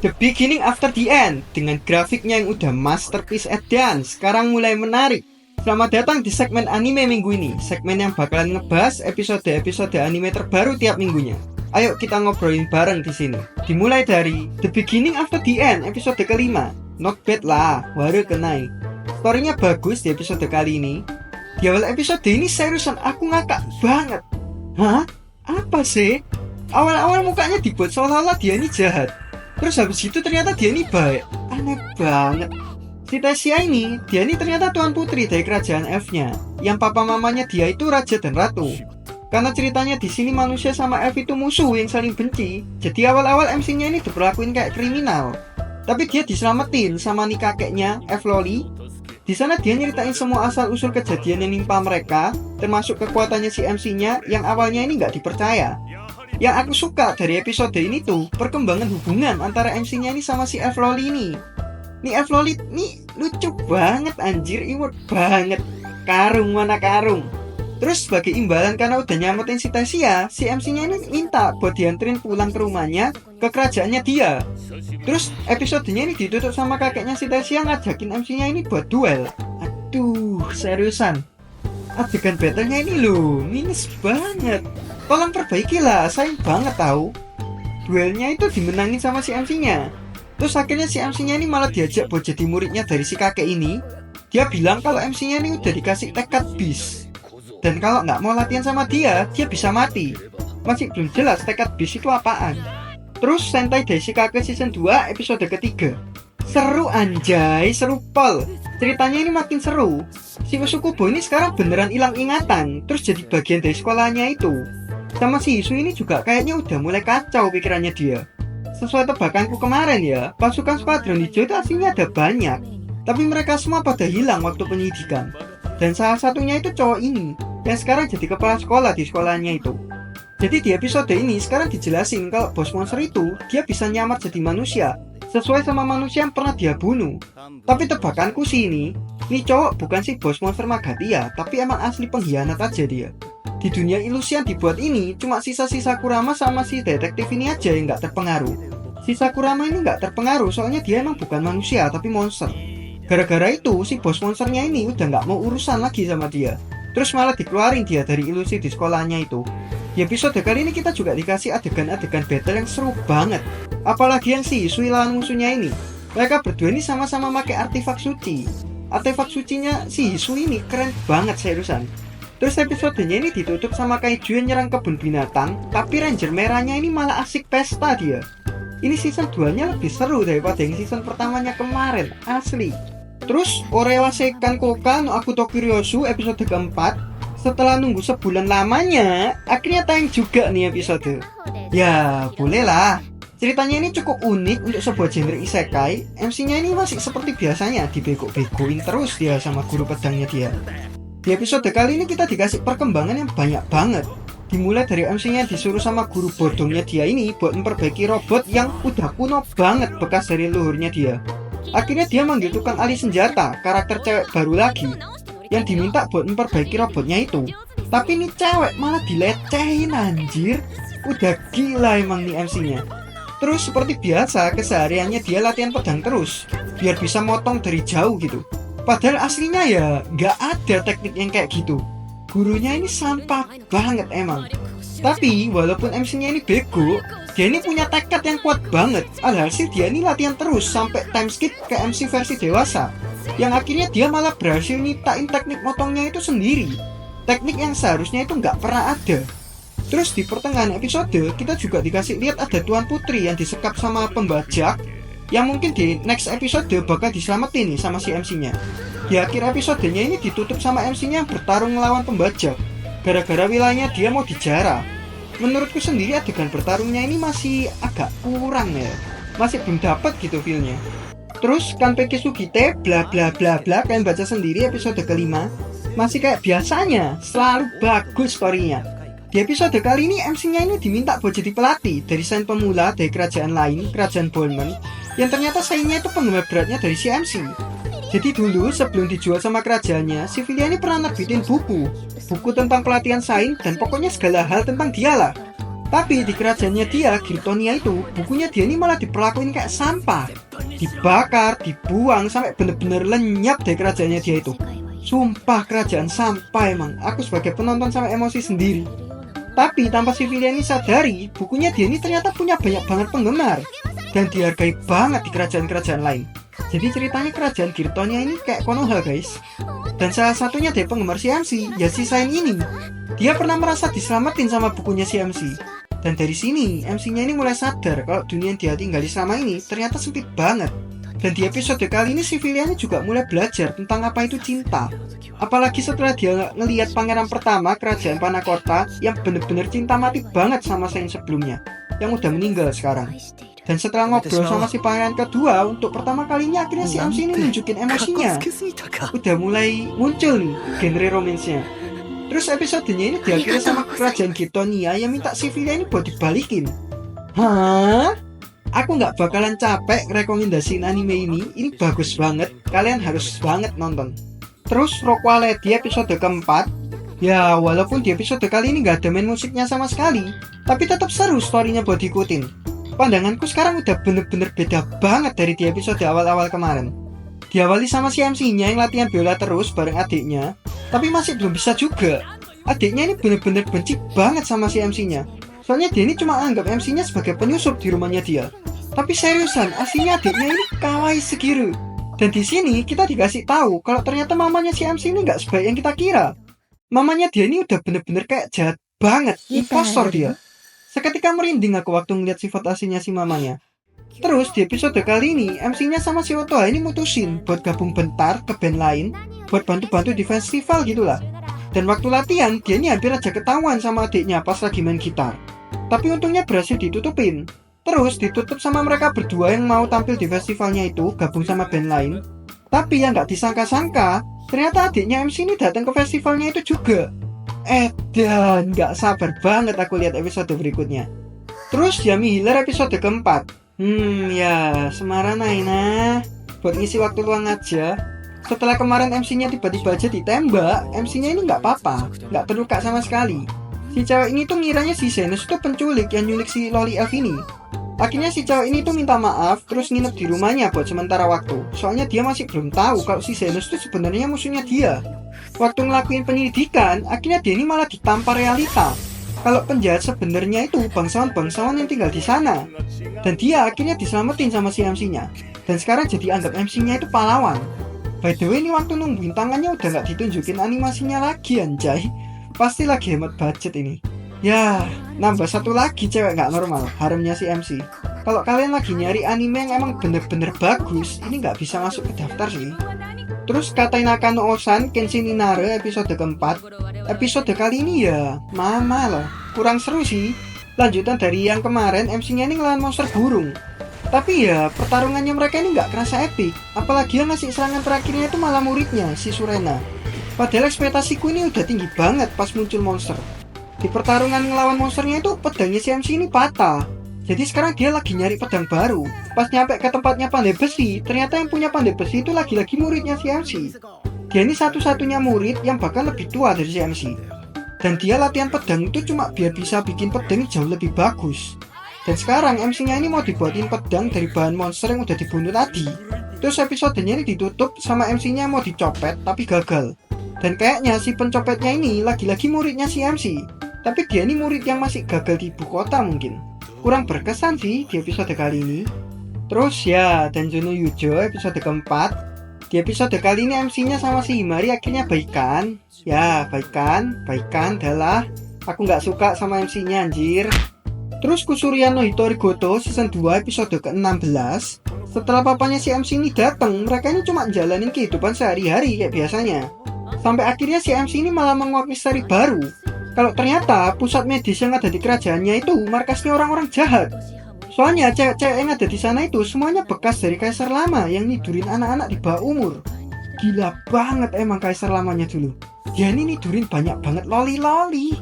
The Beginning After the End dengan grafiknya yang udah masterpiece edan sekarang mulai menarik. Selamat datang di segmen anime minggu ini, segmen yang bakalan ngebahas episode-episode anime terbaru tiap minggunya. Ayo kita ngobrolin bareng di sini. Dimulai dari The Beginning After the End episode kelima. Not bad lah, waru kenai. Storynya bagus di episode kali ini. Di awal episode ini seriusan aku ngakak banget. Hah? Apa sih? Awal-awal mukanya dibuat seolah-olah dia ini jahat. Terus habis itu ternyata dia ini baik. Aneh banget. Si Tesia ini, dia ini ternyata tuan putri dari kerajaan elfnya, yang papa mamanya dia itu raja dan ratu. Karena ceritanya di sini manusia sama elf itu musuh yang saling benci, jadi awal-awal MC-nya ini diperlakuin kayak kriminal. Tapi dia diselamatin sama nih kakeknya, Elf Loli. Di sana dia nyeritain semua asal-usul kejadian yang nimpa mereka, termasuk kekuatannya si MC-nya yang awalnya ini nggak dipercaya. Yang aku suka dari episode ini tuh perkembangan hubungan antara MC-nya ini sama si Elf Loli ini. Nih Elf Loli nih lucu banget anjir, imut banget. Karung mana karung. Terus sebagai imbalan karena udah nyamatin si Tesia, si MC-nya ini minta buat dianterin pulang ke rumahnya, ke kerajaannya dia. Terus episodenya ini ditutup sama kakeknya si Tesia ngajakin MC-nya ini buat duel. Aduh, seriusan. Adegan battle-nya ini loh, minus banget. Tolong perbaikilah, sayang banget tahu. Duelnya itu dimenangin sama si MC-nya. Terus akhirnya si MC-nya ini malah diajak buat jadi muridnya dari si kakek ini. Dia bilang kalau MC-nya ini udah dikasih tekad bis. Dan kalau nggak mau latihan sama dia bisa mati. Masih belum jelas tekad bis itu apaan. Terus Sentai Daishikage Season 2 episode ketiga. Seru anjay, seru pol. Ceritanya ini makin seru. Si Usukubo ini sekarang beneran hilang ingatan, terus jadi bagian dari sekolahnya itu. Sama si Isu ini juga kayaknya udah mulai kacau pikirannya dia. Sesuai tebakanku kemarin ya, pasukan skuadron hijau itu aslinya ada banyak, tapi mereka semua pada hilang waktu penyidikan. Dan salah satunya itu cowok ini, yang sekarang jadi kepala sekolah di sekolahnya itu. Jadi di episode ini sekarang dijelasin kalau bos monster itu dia bisa nyamar jadi manusia, sesuai sama manusia yang pernah dia bunuh. Tapi tebakanku sih ini cowok bukan si bos monster Magatia, tapi emang asli pengkhianat aja dia. Di dunia ilusi yang dibuat ini, cuma sisa-sisa Kurama sama si detektif ini aja yang gak terpengaruh. Sisa Kurama ini gak terpengaruh soalnya dia emang bukan manusia tapi monster. Gara-gara itu si bos monsternya ini udah gak mau urusan lagi sama dia. Terus malah dikeluarin dia dari ilusi di sekolahnya itu. Di episode kali ini kita juga dikasih adegan-adegan battle yang seru banget. Apalagi yang si Sui lawan musuhnya ini. Mereka berdua ini sama-sama pakai artefak suci. Artefak sucinya si Hisui ini keren banget seriusan. Terus episodenya ini ditutup sama kaiju yang nyerang kebun binatang, tapi ranger merahnya ini malah asik pesta dia. Ini season 2 nya lebih seru daripada yang season pertamanya kemarin, asli. Terus Orewa Seikan Koka no Akuto Kiryosu episode keempat, setelah nunggu sebulan lamanya, akhirnya tayang juga nih episode. Ya, boleh lah. Ceritanya ini cukup unik untuk sebuah genre isekai. MC-nya ini masih seperti biasanya, dibego-begoin terus dia sama guru pedangnya dia. Di episode kali ini kita dikasih perkembangan yang banyak banget. Dimulai dari MC-nya disuruh sama guru bodongnya dia ini buat memperbaiki robot yang udah kuno banget bekas dari leluhurnya dia. Akhirnya dia manggil tukang ahli senjata, karakter cewek baru lagi, yang diminta buat memperbaiki robotnya itu. Tapi ini cewek malah dilecehin anjir. Udah gila emang nih MC-nya. Terus seperti biasa kesehariannya dia latihan pedang terus, biar bisa motong dari jauh gitu. Padahal aslinya ya nggak ada teknik yang kayak gitu. Gurunya ini sampah banget emang. Tapi walaupun MC-nya ini bego, dia ini punya tekad yang kuat banget. Alhasil dia ini latihan terus sampai time skip ke MC versi dewasa. Yang akhirnya dia malah berhasil nyiptain teknik motongnya itu sendiri. Teknik yang seharusnya itu nggak pernah ada. Terus di pertengahan episode kita juga dikasih lihat ada tuan putri yang disekap sama pembajak, yang mungkin di next episode bakal diselamatin nih sama si MC-nya. Di akhir episodenya ini ditutup sama MC-nya bertarung melawan pembajak. Gara-gara wilayahnya dia mau dijarah. Menurutku sendiri adegan bertarungnya ini masih agak kurang ya. Masih belum dapat gitu feel-nya. Terus Kanpeki Sugite bla bla bla bla, kalian baca sendiri episode kelima. Masih kayak biasanya, selalu bagus story-nya. Di episode kali ini MC-nya ini diminta buat jadi pelatih dari sains pemula dari kerajaan lain, kerajaan Bolman, yang ternyata sainnya itu penggemar beratnya dari si MC. Jadi dulu sebelum dijual sama kerajaannya, si Filia ini pernah nerbitin buku tentang pelatihan sains dan pokoknya segala hal tentang dia lah. Tapi di kerajaannya dia, Girtonia itu, bukunya dia ini malah diperlakuin kayak sampah. Dibakar, dibuang, sampai bener-bener lenyap dari kerajaannya dia itu. Sumpah kerajaan sampah emang. Aku sebagai penonton sampai emosi sendiri. Tapi tanpa si Filia ini sadari, bukunya dia ini ternyata punya banyak banget penggemar. Dan dihargai banget di kerajaan-kerajaan lain. Jadi ceritanya kerajaan Girtonia ini kayak Konoha guys. Dan salah satunya dari penggemar si MC, ya si Sain ini. Dia pernah merasa diselamatin sama bukunya si MC. Dan dari sini, MC-nya ini mulai sadar kalau dunia yang dia tinggali selama ini ternyata sempit banget. Dan di episode kali ini si Filia ini juga mulai belajar tentang apa itu cinta. Apalagi setelah dia ngelihat pangeran pertama kerajaan Panakorta yang bener-bener cinta mati banget sama Sain sebelumnya, yang udah meninggal sekarang. Dan setelah ngobrol sama si pangeran kedua, untuk pertama kalinya akhirnya si MC ini nunjukin emosinya. Udah mulai muncul nih genre romansnya. Terus episodenya ini diakhiri sama kerajaan Girtonia yang minta si Filia ini buat dibalikin. Hah? Aku nggak bakalan capek rekomendasiin anime ini bagus banget, kalian harus banget nonton. Terus Rockwell di episode keempat, ya walaupun di episode kali ini nggak ada main musiknya sama sekali, tapi tetap seru storynya buat diikutin. Pandanganku sekarang udah bener-bener beda banget dari di episode awal-awal kemarin. Diawali sama si MC-nya yang latihan biola terus bareng adiknya, tapi masih belum bisa juga. Adiknya ini bener-bener benci banget sama si MC-nya. Soalnya dia ini cuma anggap MC-nya sebagai penyusup di rumahnya dia. Tapi seriusan, aslinya adiknya ini kawaii segiru. Dan di sini kita dikasih tahu kalau ternyata mamanya si MC ini nggak sebaik yang kita kira. Mamanya dia ini udah bener-bener kayak jahat banget, impostor dia. Seketika merinding aku waktu ngeliat sifat aslinya si mamanya. Terus di episode kali ini, MC-nya sama si Otoha ini mutusin buat gabung bentar ke band lain, buat bantu-bantu di festival gitulah. Dan waktu latihan, dia ini hampir aja ketahuan sama adiknya pas lagi main gitar. Tapi untungnya berhasil ditutupin. Terus ditutup sama mereka berdua yang mau tampil di festivalnya itu, gabung sama band lain. Tapi yang gak disangka-sangka, ternyata adiknya MC ini datang ke festivalnya itu juga. Dan gak sabar banget aku lihat episode berikutnya. Terus Yami Healer episode keempat. Ya, Semara Naina buat ngisi waktu luang aja. Setelah kemarin MC-nya tiba-tiba aja ditembak, MC-nya ini nggak apa-apa, nggak terluka sama sekali. Si cewek ini tuh ngiranya si Zenus tuh penculik yang nyulik si Loli Elf ini. Akhirnya si cewek ini tuh minta maaf, terus nginep di rumahnya buat sementara waktu. Soalnya dia masih belum tahu kalau si Zenus tuh sebenarnya musuhnya dia. Waktu ngelakuin penyelidikan, akhirnya dia ini malah ditampar realita. Kalau penjahat sebenarnya itu bangsawan-bangsawan yang tinggal di sana. Dan dia akhirnya diselamatin sama si MC-nya. Dan sekarang jadi anggap MC-nya itu pahlawan. By the way, ini waktu nungguin tangannya udah gak ditunjukin animasinya lagi anjay. Pasti lagi hemat budget ini. Ya, nambah satu lagi cewek gak normal, haremnya si MC. Kalau kalian lagi nyari anime yang emang bener-bener bagus, ini gak bisa masuk ke daftar sih. Terus Katai Nakano Osan Kenshin Inare episode keempat. Episode kali ini ya mama loh, kurang seru sih. Lanjutan dari yang kemarin, MC-nya ini ngelawan monster burung. Tapi ya pertarungannya mereka ini gak kerasa epic. Apalagi yang ngasih serangan terakhirnya itu malah muridnya, si Surena. Padahal ekspektasiku ini udah tinggi banget pas muncul monster. Di pertarungan ngelawan monsternya itu pedangnya si MC ini patah. Jadi sekarang dia lagi nyari pedang baru. Pas nyampe ke tempatnya pandai besi, ternyata yang punya pandai besi itu lagi-lagi muridnya si MC. Dia ini satu-satunya murid yang bahkan lebih tua dari si MC. Dan dia latihan pedang itu cuma biar bisa bikin pedang jauh lebih bagus. Dan sekarang MC-nya ini mau dibuatin pedang dari bahan monster yang udah dibunuh tadi. Terus episodenya ini ditutup sama MC-nya mau dicopet tapi gagal. Dan kayaknya si pencopetnya ini lagi-lagi muridnya si MC. Tapi dia ini murid yang masih gagal di ibu kota mungkin. Kurang berkesan sih di episode kali ini. Terus ya, Danjuno Yujo episode keempat. Di episode kali ini MC-nya sama si Himari akhirnya baikan. Ya, baikan adalah aku nggak suka sama MC-nya anjir. Terus Kusurian no Hitori Goto season 2 episode ke-16. Setelah papanya si MC ini datang, mereka ini cuma jalanin kehidupan sehari-hari kayak biasanya. Sampai akhirnya si MC ini malah menguak misteri baru. Kalau ternyata pusat medis yang ada di kerajaannya itu markasnya orang-orang jahat. Soalnya cewek-cewek yang ada di sana itu semuanya bekas dari kaisar lama yang nidurin anak-anak di bawah umur. Gila banget emang kaisar lamanya dulu. Dia ini nidurin banyak banget loli-loli.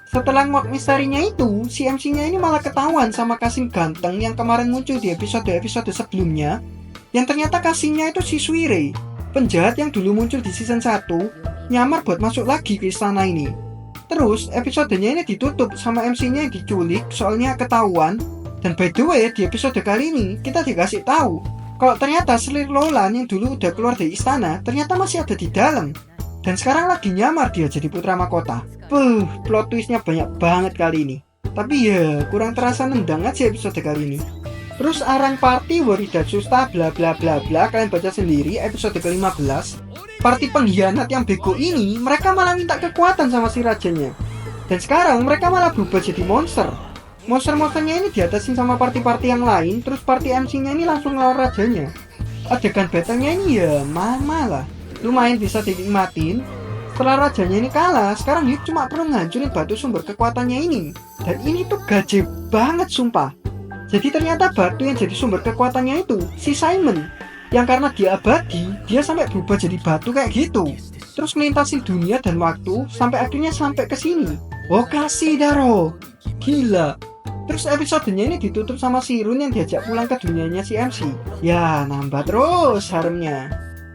Setelah nguak misterinya itu, si MC-nya ini malah ketahuan sama Kasim ganteng yang kemarin muncul di episode-episode sebelumnya. Yang ternyata Kasimnya itu si Suire, penjahat yang dulu muncul di season 1, nyamar buat masuk lagi ke istana ini. Terus episodenya ini ditutup sama MC-nya yang diculik soalnya ketahuan. Dan by the way, di episode kali ini kita dikasih tahu kalau ternyata Sri Lolan yang dulu udah keluar dari istana ternyata masih ada di dalam. Dan sekarang lagi nyamar dia jadi putra mahkota. Plot twistnya banyak banget kali ini. Tapi ya kurang terasa nendang aja episode kali ini. Terus Arang Party Waridat Susta bla bla bla bla, kalian baca sendiri episode ke-15. Party pengkhianat yang bego ini mereka malah minta kekuatan sama si rajanya. Dan sekarang mereka malah berubah jadi monster. Monster-monsternya ini diatasin sama party-party yang lain. Terus party MC-nya ini langsung ngelawan rajanya. Adegan battle-nya ini ya mama lah, lumayan bisa dinikmatin. Setelah rajanya ini kalah, sekarang Hyuk cuma perlu ngancurin batu sumber kekuatannya ini. Dan ini tuh gaje banget sumpah. Jadi ternyata batu yang jadi sumber kekuatannya itu si Simon, yang karena dia abadi, dia sampai berubah jadi batu kayak gitu. Terus melintasi dunia dan waktu sampai akhirnya sampai ke sini. Kasih Daro. Gila. Terus episodenya ini ditutup sama si Run yang diajak pulang ke dunianya si MC. Ya, nambah terus haremnya.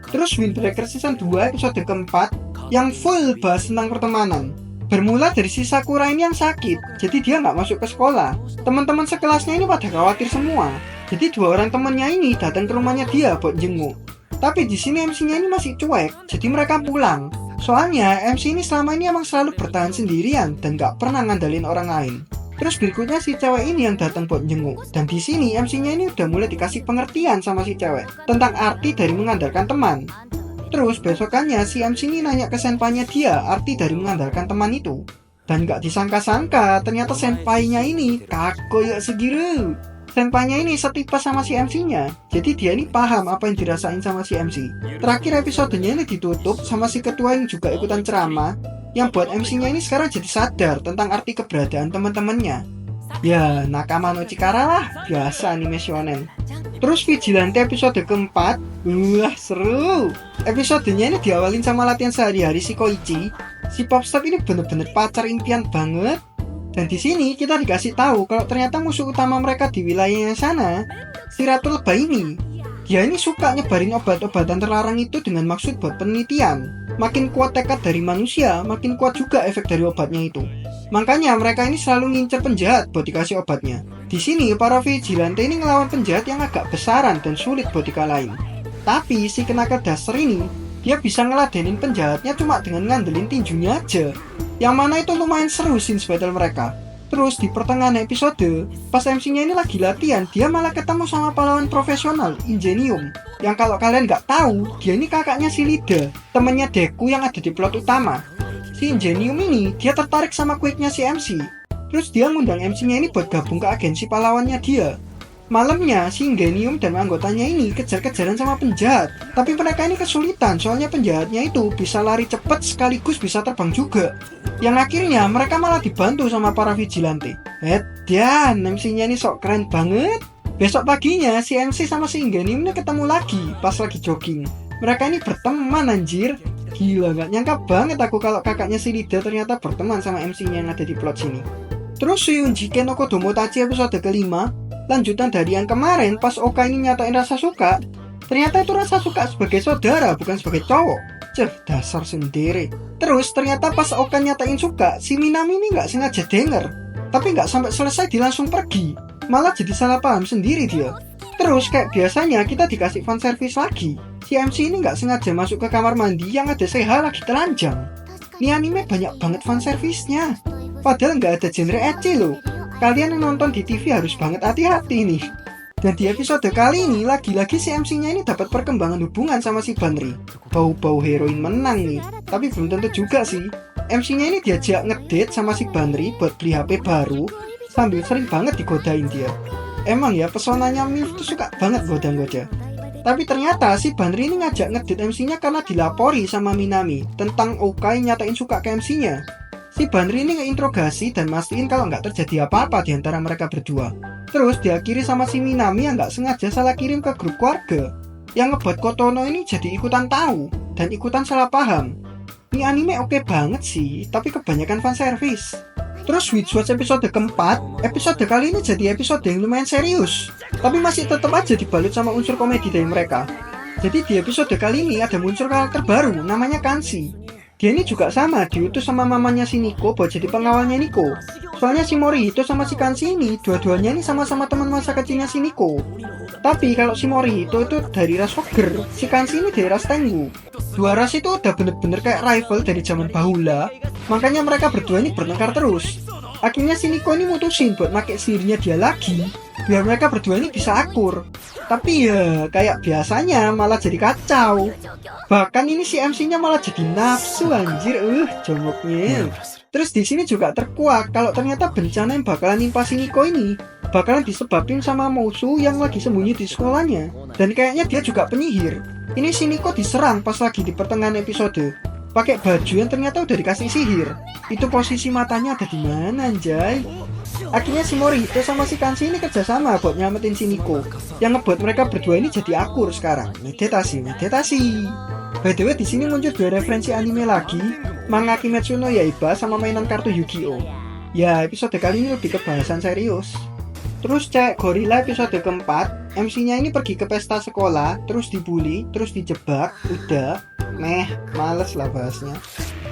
Terus Windbreaker season 2 episode keempat yang full bahas tentang pertemanan. Bermula dari si Sakura ini yang sakit, jadi dia nggak masuk ke sekolah. Teman-teman sekelasnya ini pada khawatir semua. Jadi 2 orang temannya ini datang ke rumahnya dia buat jenguk. Tapi di sini MC-nya ini masih cuek, jadi mereka pulang. Soalnya MC ini selama ini emang selalu bertahan sendirian dan nggak pernah ngandalin orang lain. Terus berikutnya si cewek ini yang datang buat jenguk. Dan di sini MC-nya ini udah mulai dikasih pengertian sama si cewek tentang arti dari mengandalkan teman. Terus besokannya si MC ini nanya ke senpainya dia arti dari mengandalkan teman itu. Dan gak disangka-sangka ternyata senpainya ini kakoyok segiru. Senpainya ini setipe sama si MC-nya. Jadi dia ini paham apa yang dirasain sama si MC. Terakhir episodenya ini ditutup sama si ketua yang juga ikutan ceramah, yang buat MC-nya ini sekarang jadi sadar tentang arti keberadaan teman-temannya. Ya, nakama no Chikara lah, biasa anime shonen. Terus Vigilante episode keempat, wah seru. Episodenya ini diawalin sama latihan sehari-hari si Koichi. Si Popstep ini bener-bener pacar impian banget. Dan di sini kita dikasih tahu kalau ternyata musuh utama mereka di wilayahnya sana, si Ratu Lebah ini. Dia ini suka nyebarin obat-obatan terlarang itu dengan maksud buat penelitian. Makin kuat tekad dari manusia, makin kuat juga efek dari obatnya itu. Makanya mereka ini selalu ngincer penjahat buat dikasih obatnya. Di sini para vigilante ini ngelawan penjahat yang agak besaran dan sulit buat dikalahin. Tapi si Kenaka dasar ini, dia bisa ngeladenin penjahatnya cuma dengan ngandelin tinjunya aja. Yang mana itu lumayan seru scenes battle mereka. Terus di pertengahan episode, pas MC-nya ini lagi latihan, dia malah ketemu sama pahlawan profesional, Ingenium. Yang kalau kalian nggak tahu, dia ini kakaknya si Lida, temennya Deku yang ada di plot utama. Si Ingenium ini, dia tertarik sama quicknya si MC. Terus dia ngundang MC-nya ini buat gabung ke agensi pahlawannya dia. Malamnya, si Ingenium dan anggotanya ini kejar-kejaran sama penjahat. Tapi mereka ini kesulitan, soalnya penjahatnya itu bisa lari cepat sekaligus bisa terbang juga. Yang akhirnya mereka malah dibantu sama para vigilante. Dan MC-nya ini sok keren banget. Besok paginya si MC sama si Ingenium ini ketemu lagi pas lagi jogging. Mereka ini berteman anjir. Gila, gak nyangka banget aku kalau kakaknya si Lida ternyata berteman sama MC-nya yang ada di plot sini. Terus Yunjike no Kodomotachi episode kelima, lanjutan dari yang kemarin pas Oka ini nyatain rasa suka. Ternyata itu rasa suka sebagai saudara, bukan sebagai cowok. Dasar sendiri. Terus ternyata pas Oka nyatain suka, si Minami ini gak sengaja denger. Tapi gak sampai selesai dia langsung pergi. Malah jadi salah paham sendiri dia. Terus kayak biasanya kita dikasih fanservice lagi. Si MC ini gak sengaja masuk ke kamar mandi yang ada Seiha lagi telanjang. Ini anime banyak banget fanservice-nya. Padahal gak ada genre ecchi loh. Kalian yang nonton di TV harus banget hati-hati nih. Dan di episode kali ini lagi-lagi si MC-nya ini dapat perkembangan hubungan sama si Banri. Bau-bau heroin menang nih. Tapi belum tentu juga sih. MC-nya ini diajak ngedate sama si Banri buat beli HP baru, sambil sering banget digodain dia. Emang ya pesonanya MILF tuh suka banget goda-goda. Tapi ternyata si Banri ini ngajak ngedate MC-nya karena dilapori sama Minami tentang Oka yang nyatain suka ke MC-nya. Si Banri ini ngeinterogasi dan mastiin kalau nggak terjadi apa-apa di antara mereka berdua. Terus diakhiri sama si Minami yang nggak sengaja salah kirim ke grup keluarga. Yang ngebuat Kotono ini jadi ikutan tahu dan ikutan salah paham. Ini anime oke banget sih, tapi kebanyakan fanservice. Terus Witchwatch episode keempat, episode kali ini jadi episode yang lumayan serius. Tapi masih tetap aja dibalut sama unsur komedi dari mereka. Jadi di episode kali ini ada muncul karakter baru, namanya Kanshi. Dia ini juga sama, diutus sama mamanya si Nico buat jadi pengawalnya Nico. Soalnya si Morihito sama si Kanji ini, dua-duanya ini sama-sama teman masa kecilnya si Nico. Tapi kalau si Morihito itu dari ras Ogre, si Kanji ini dari ras Tengu. Dua ras itu udah bener-bener kayak rival dari zaman bahula, makanya mereka berdua ini bertengkar terus. Akhirnya si Nico ini mutusin buat pakai sihirnya dia lagi, biar mereka berdua ini bisa akur. Tapi ya kayak biasanya malah jadi kacau. Bahkan ini si MC-nya malah jadi nafsu anjir, jongoknya. Terus di sini juga terkuak kalau ternyata bencana yang bakalan nimpa si Nico ini bakalan disebabin sama musuh yang lagi sembunyi di sekolahnya. Dan kayaknya dia juga penyihir. Ini si Nico diserang pas lagi di pertengahan episode, pakai baju yang ternyata udah dikasih sihir. Itu posisi matanya ada di mana anjay? Akhirnya si Morihito sama si Kanji ini kerjasama buat nyelamatin si Nico, yang ngebuat mereka berdua ini jadi akur sekarang. Meditasi. By the way, di sini muncul dua referensi anime lagi, manga Kimetsu no Yaiba sama mainan kartu Yu-Gi-Oh. Ya, episode kali ini lebih ke bahasan serius. Terus cek gorila episode keempat, MC-nya ini pergi ke pesta sekolah, terus dibully, terus dijebak, udah, males lah bahasnya.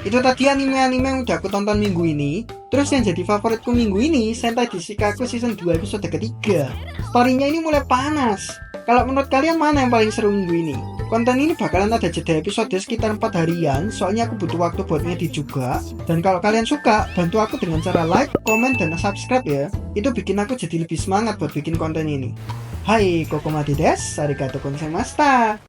Itu tadi anime-anime yang udah aku tonton minggu ini. Terus yang jadi favoritku minggu ini, Sentai Dishikaku season 2 episode ketiga. Story-nya ini mulai panas. Kalau menurut kalian mana yang paling seru minggu ini? Konten ini bakalan ada jeda episode sekitar 4 harian, soalnya aku butuh waktu buat ngedit juga. Dan kalau kalian suka, bantu aku dengan cara like, komen, dan subscribe ya. Itu bikin aku jadi lebih semangat buat bikin konten ini. Hai, Kokomati desu, arigatou gozaimashita.